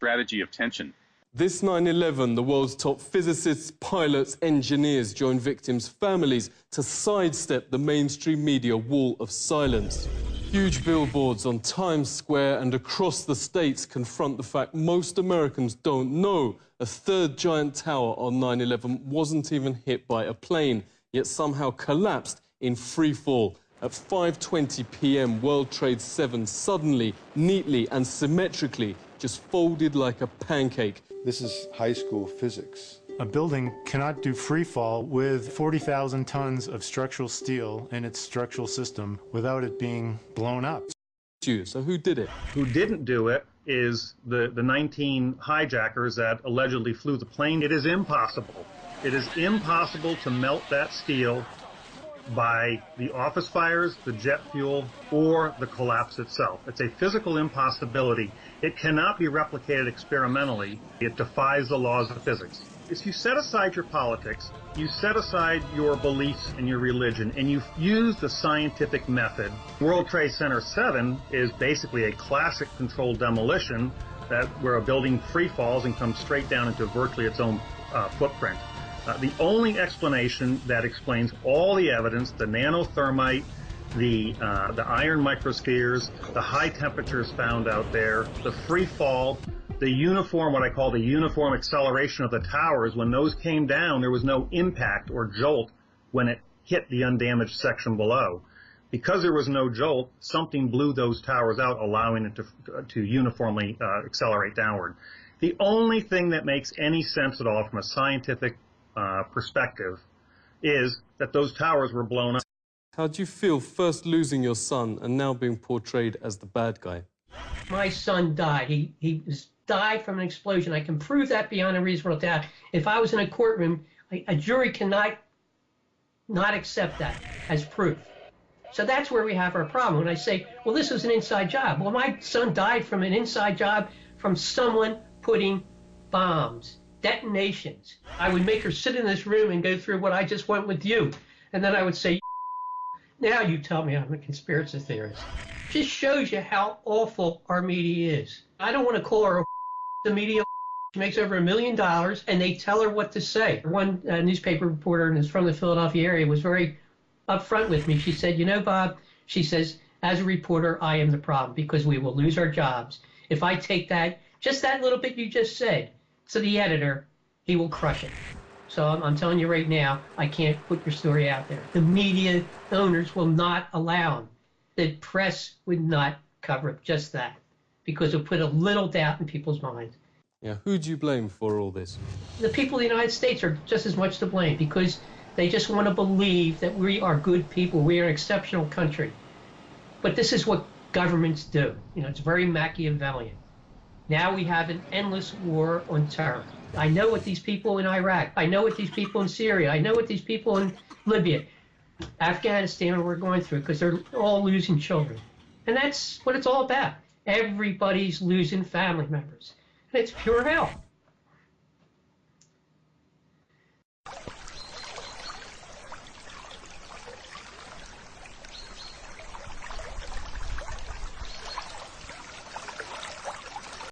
strategy of tension. This 9/11, the world's top physicists, pilots, engineers joined victims' families to sidestep the mainstream media wall of silence. Huge billboards on Times Square and across the states confront the fact most Americans don't know a third giant tower on 9/11 wasn't even hit by a plane, yet somehow collapsed in free fall. At 5:20 p.m., World Trade 7 suddenly, neatly and symmetrically just folded like a pancake. This is high school physics. A building cannot do free fall with 40,000 tons of structural steel in its structural system without it being blown up. So who did it? Who didn't do it is the 19 hijackers that allegedly flew the plane. It is impossible. It is impossible to melt that steel by the office fires, the jet fuel, or the collapse itself. It's a physical impossibility. It cannot be replicated experimentally. It defies the laws of physics. If you set aside your politics, you set aside your beliefs and your religion, and you use the scientific method. World Trade Center 7 is basically a classic controlled demolition where a building free falls and comes straight down into virtually its own footprint. The only explanation that explains all the evidence, the nanothermite, the iron microspheres, the high temperatures found out there, the free fall, the uniform, what I call the uniform acceleration of the towers, when those came down, there was no impact or jolt when it hit the undamaged section below. Because there was no jolt, something blew those towers out, allowing it to uniformly accelerate downward. The only thing that makes any sense at all from a scientific perspective is that those towers were blown up. How do you feel first losing your son and now being portrayed as the bad guy? My son died. He died from an explosion. I can prove that beyond a reasonable doubt. If I was in a courtroom, a jury cannot not accept that as proof. So that's where we have our problem. When I say, well, this was an inside job. Well, my son died from an inside job from someone putting bombs, detonations. I would make her sit in this room and go through what I just went with you. And then I would say, now you tell me I'm a conspiracy theorist. Just shows you how awful our media is. I don't want to call her the media. She makes over $1 million, and they tell her what to say. One newspaper reporter, and is from the Philadelphia area, was very upfront with me. She said, you know, Bob, she says, as a reporter, I am the problem because we will lose our jobs. If I take that, just that little bit you just said, to the editor, he will crush it. So I'm telling you right now, I can't put your story out there. The media owners will not allow them. The press would not cover it, just that, because it put a little doubt in people's minds. Yeah, who do you blame for all this? The people of the United States are just as much to blame because they just want to believe that we are good people. We are an exceptional country. But this is what governments do. You know, it's very Machiavellian. Now we have an endless war on terror. I know what these people in Iraq, I know what these people in Syria, I know what these people in Libya, Afghanistan we're going through because they're all losing children. And that's what it's all about. Everybody's losing family members. And it's pure hell.